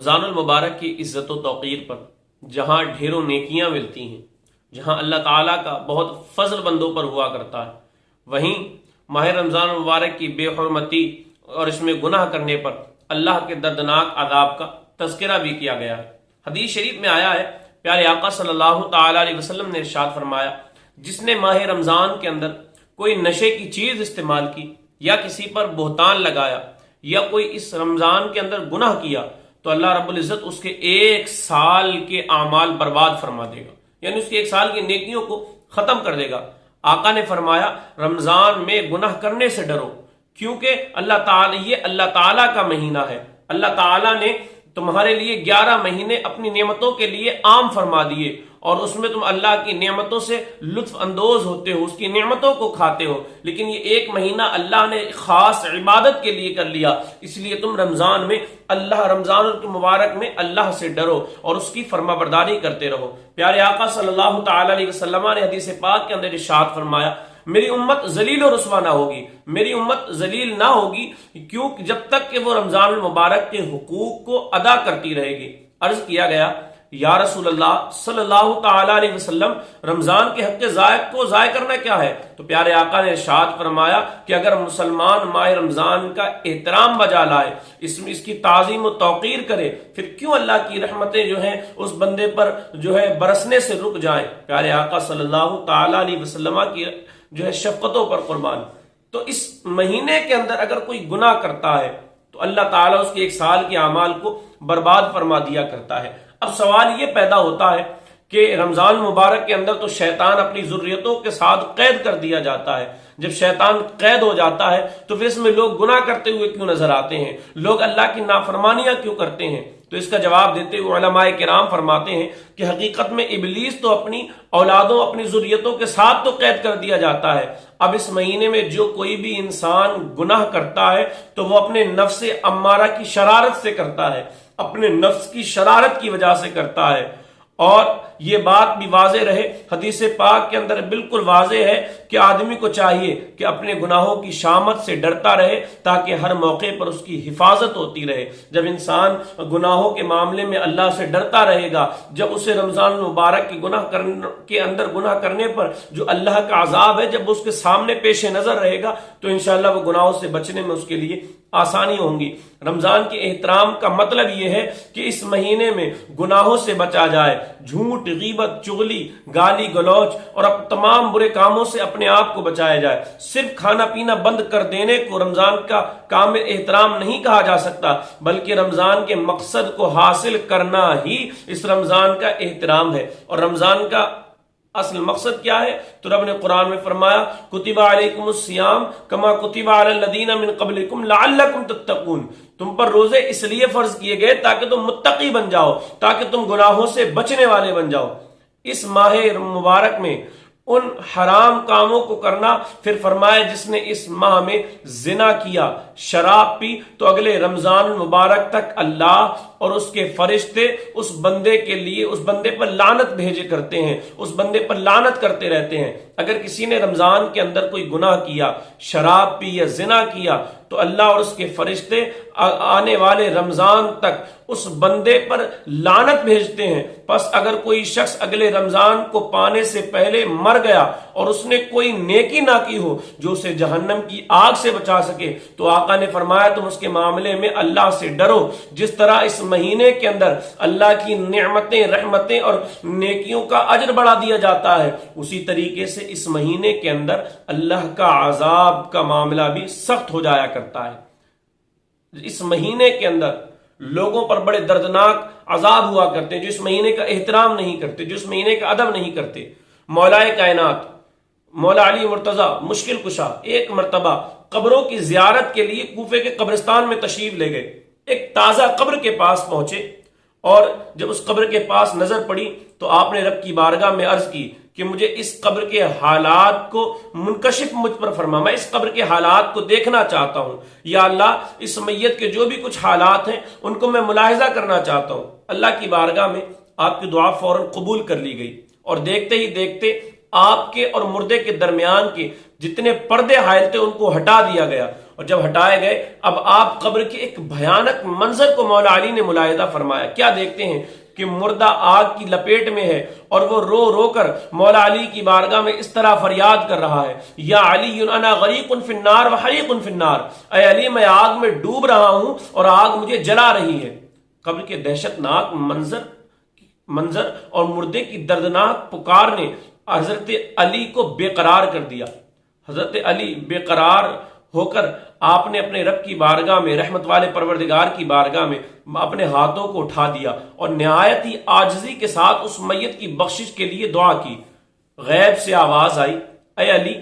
رمضان المبارک کی عزت و توقیر پر جہاں ڈھیروں نیکیاں ملتی ہیں، جہاں اللہ تعالیٰ کا بہت فضل بندوں پر ہوا کرتا ہے، وہیں ماہ رمضان المبارک کی بے حرمتی اور اس میں گناہ کرنے پر اللہ کے دردناک عذاب کا تذکرہ بھی کیا گیا ہے۔ حدیث شریف میں آیا ہے، پیارے آقا صلی اللہ تعالیٰ علیہ وسلم نے ارشاد فرمایا، جس نے ماہ رمضان کے اندر کوئی نشے کی چیز استعمال کی یا کسی پر بہتان لگایا یا کوئی اس رمضان کے اندر گناہ کیا تو اللہ رب العزت اس کے 1 سال کے اعمال برباد فرما دے گا، یعنی اس کے 1 سال کی نیکیوں کو ختم کر دے گا۔ آقا نے فرمایا رمضان میں گناہ کرنے سے ڈرو، کیونکہ یہ اللہ تعالیٰ کا مہینہ ہے۔ اللہ تعالیٰ نے تمہارے لیے 11 مہینے اپنی نعمتوں کے لیے عام فرما دیے، اور اس میں تم اللہ کی نعمتوں سے لطف اندوز ہوتے ہو، اس کی نعمتوں کو کھاتے ہو، لیکن یہ 1 مہینہ اللہ نے خاص عبادت کے لیے کر لیا، اس لیے تم رمضان کے مبارک میں اللہ سے ڈرو اور اس کی فرما برداری کرتے رہو۔ پیارے آقا صلی اللہ تعالی علیہ وسلم نے حدیث پاک کے اندر ارشاد فرمایا، میری امت ذلیل و رسوا نہ ہوگی، میری امت ذلیل نہ ہوگی کیوں جب تک کہ وہ رمضان المبارک کے حقوق کو ادا کرتی رہے گی۔ عرض کیا گیا، یا رسول اللہ صلی اللہ تعالی علیہ وسلم، رمضان کے حق زائد کو ضائع کرنا کیا ہے؟ تو پیارے آقا نے ارشاد فرمایا کہ اگر مسلمان ماہ رمضان کا احترام بجا لائے، اس کی تعظیم و توقیر کرے، پھر کیوں اللہ کی رحمتیں جو ہیں اس بندے پر برسنے سے رک جائیں؟ پیارے آقا صلی اللہ تعالی علیہ وسلم کی شفقتوں پر قربان۔ تو اس مہینے کے اندر اگر کوئی گناہ کرتا ہے تو اللہ تعالیٰ اس کے 1 سال کے اعمال کو برباد فرما دیا کرتا ہے۔ اب سوال یہ پیدا ہوتا ہے کہ رمضان مبارک کے اندر تو شیطان اپنی ذریتوں کے ساتھ قید کر دیا جاتا ہے، جب شیطان قید ہو جاتا ہے تو پھر اس میں لوگ گناہ کرتے ہوئے کیوں نظر آتے ہیں، لوگ اللہ کی نافرمانیاں کیوں کرتے ہیں؟ تو اس کا جواب دیتے ہوئے علماء کرام فرماتے ہیں کہ حقیقت میں ابلیس تو اپنی اولادوں، اپنی ذریتوں کے ساتھ تو قید کر دیا جاتا ہے۔ اب اس مہینے میں جو کوئی بھی انسان گناہ کرتا ہے تو وہ اپنے نفس امارہ کی شرارت سے کرتا ہے، اپنے نفس کی شرارت کی وجہ سے کرتا ہے۔ اور یہ بات بھی واضح رہے، حدیث پاک کے اندر بالکل واضح ہے کہ آدمی کو چاہیے کہ اپنے گناہوں کی شامت سے ڈرتا رہے تاکہ ہر موقع پر اس کی حفاظت ہوتی رہے۔ جب انسان گناہوں کے معاملے میں اللہ سے ڈرتا رہے گا، جب اسے رمضان المبارک کے اندر گناہ کرنے پر جو اللہ کا عذاب ہے جب اس کے سامنے پیش نظر رہے گا تو انشاءاللہ وہ گناہوں سے بچنے میں اس کے لیے آسانی ہوں گی۔ رمضان کے احترام کا مطلب یہ ہے کہ اس مہینے میں گناہوں سے بچا جائے، جھوٹ، غیبت، چغلی، گالی گلوچ اور اب تمام برے کاموں سے اپنے آپ کو بچایا جائے۔ صرف کھانا پینا بند کر دینے کو رمضان کا کامل احترام نہیں کہا جا سکتا، بلکہ رمضان کے مقصد کو حاصل کرنا ہی اس رمضان کا احترام ہے۔ اور رمضان کا اصل مقصد کیا ہے؟ تو رب نے قرآن میں فرمایا، کتب علیکم الصیام کما کتب علی الذین من قبلکم لعلکم تتقون، تم پر روزے اس لیے فرض کیے گئے تاکہ تم متقی بن جاؤ، تاکہ تم گناہوں سے بچنے والے بن جاؤ۔ اس ماہ مبارک میں ان حرام کاموں کو کرنا، پھر فرمایا جس نے اس ماہ میں زنا کیا، شراب پی، تو اگلے رمضان المبارک تک اللہ اور اس کے فرشتے اس بندے کے لیے، اس بندے پر لعنت بھیجے کرتے ہیں، اس بندے پر لعنت کرتے رہتے ہیں۔ اگر کسی نے رمضان کے اندر کوئی گناہ کیا، شراب پی یا زنا کیا، تو اللہ اور اس کے فرشتے آنے والے رمضان تک اس بندے پر لعنت بھیجتے ہیں۔ پس اگر کوئی شخص اگلے رمضان کو پانے سے پہلے مر گیا اور اس نے کوئی نیکی نہ کی ہو جو اسے جہنم کی آگ سے بچا سکے، تو آقا نے فرمایا تم اس کے معاملے میں اللہ سے ڈرو۔ جس طرح اس مہینے کے اندر اللہ کی نعمتیں، رحمتیں اور نیکیوں کا اجر بڑھا دیا جاتا ہے، اسی طریقے سے اس مہینے کے اندر اللہ کا عذاب کا معاملہ بھی سخت ہو جایا کرتا ہے۔ اس مہینے کے اندر لوگوں پر بڑے دردناک عذاب ہوا کرتے ہیں جو اس مہینے کا احترام نہیں کرتے، جو اس مہینے کا ادب نہیں کرتے۔ مولائے کائنات مولا علی مرتضی مشکل کشا ایک مرتبہ قبروں کی زیارت کے لیے کوفے کے قبرستان میں تشریف لے گئے۔ ایک تازہ قبر کے پاس پہنچے اور جب اس قبر کے پاس نظر پڑی تو آپ نے رب کی بارگاہ میں عرض کی کہ مجھے اس قبر کے حالات کو منکشف مجھ پر فرما، میں اس قبر کے حالات کو دیکھنا چاہتا ہوں۔ یا اللہ، اس میت کے جو بھی کچھ حالات ہیں ان کو میں ملاحظہ کرنا چاہتا ہوں۔ اللہ کی بارگاہ میں آپ کی دعا فوراً قبول کر لی گئی، اور دیکھتے ہی دیکھتے آپ کے اور مردے کے درمیان کے جتنے پردے حائل تھے ان کو ہٹا دیا گیا، اور جب ہٹائے گئے اب آپ قبر کے ایک بھیانک منظر کو مولا علی نے ملاحظہ فرمایا. کیا دیکھتے ہیں کہ مردہ آگ کی لپیٹ میں ہے اور وہ رو رو کر مولا علی کی بارگاہ میں اس طرح فریاد کر رہا ہے, یا علی انا غریق فی النار وحریق فی النار, اے علی میں آگ میں ڈوب رہا ہوں اور آگ مجھے جلا رہی ہے. قبر کے دہشت ناک منظر اور مردے کی دردناک پکار نے حضرت علی کو بے قرار کر دیا. حضرت علی بے قرار ہو کر آپ نے اپنے رب کی بارگاہ میں, رحمت والے پروردگار کی بارگاہ میں اپنے ہاتھوں کو اٹھا دیا اور نہایت ہی عاجزی کے ساتھ اس میت کی بخشش کے لیے دعا کی. غیب سے آواز آئی, اے علی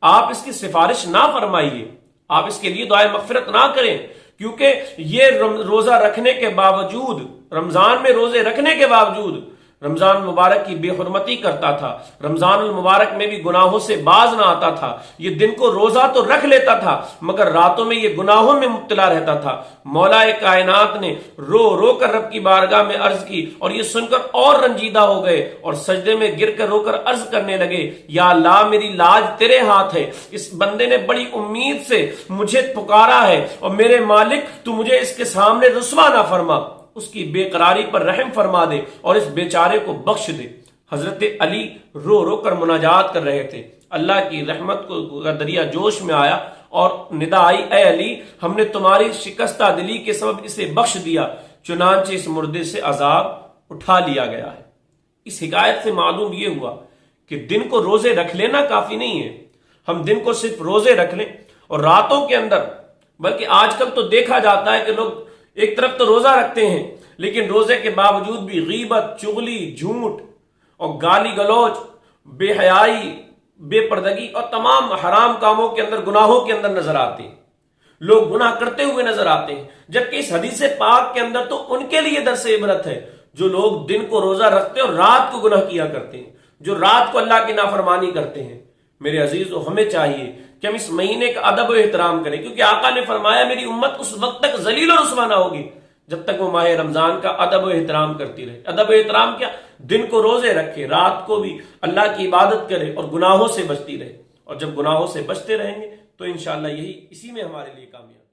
آپ اس کی سفارش نہ فرمائیے, آپ اس کے لیے دعائے مغفرت نہ کریں, کیونکہ یہ روزہ رکھنے کے باوجود, رمضان میں روزے رکھنے کے باوجود رمضان مبارک کی بے حرمتی کرتا تھا, رمضان المبارک میں بھی گناہوں سے باز نہ آتا تھا. یہ دن کو روزہ تو رکھ لیتا تھا مگر راتوں میں یہ گناہوں میں مبتلا رہتا تھا. مولا کائنات نے رو رو کر رب کی بارگاہ میں عرض کی اور یہ سن کر اور رنجیدہ ہو گئے اور سجدے میں گر کر رو کر عرض کرنے لگے, یا اللہ میری لاج تیرے ہاتھ ہے, اس بندے نے بڑی امید سے مجھے پکارا ہے اور میرے مالک تو مجھے اس کے سامنے رسوا نہ فرما, اس کی بے قراری پر رحم فرما دے اور اس بیچارے کو بخش دے. حضرت علی رو رو کر مناجات کر رہے تھے. اللہ کی رحمت کو دریا جوش میں آیا اور ندا آئی, اے علی ہم نے تمہاری شکستہ دلی کے سبب اسے بخش دیا, چنانچہ اس مردے سے عذاب اٹھا لیا گیا ہے. اس حکایت سے معلوم یہ ہوا کہ دن کو روزے رکھ لینا کافی نہیں ہے. ہم دن کو صرف روزے رکھ لیں اور راتوں کے اندر, بلکہ آج کل تو دیکھا جاتا ہے کہ لوگ ایک طرف تو روزہ رکھتے ہیں لیکن روزے کے باوجود بھی غیبت, چغلی, جھوٹ اور گالی گلوچ, بے حیائی, بے پردگی اور تمام حرام کاموں کے اندر, گناہوں کے اندر نظر آتے ہیں. لوگ گناہ کرتے ہوئے نظر آتے ہیں, جبکہ اس حدیث پاک کے اندر تو ان کے لیے درس عبرت ہے جو لوگ دن کو روزہ رکھتے اور رات کو گناہ کیا کرتے ہیں, جو رات کو اللہ کی نافرمانی کرتے ہیں. میرے عزیزو ہمیں چاہیے کہ ہم اس مہینے کا ادب و احترام کریں, کیونکہ آقا نے فرمایا میری امت اس وقت تک ذلیل و رسوا نہ ہوگی جب تک وہ ماہ رمضان کا ادب و احترام کرتی رہے. ادب و احترام کیا؟ دن کو روزے رکھے, رات کو بھی اللہ کی عبادت کرے اور گناہوں سے بچتی رہے. اور جب گناہوں سے بچتے رہیں گے تو انشاءاللہ اسی میں ہمارے لیے کامیاب.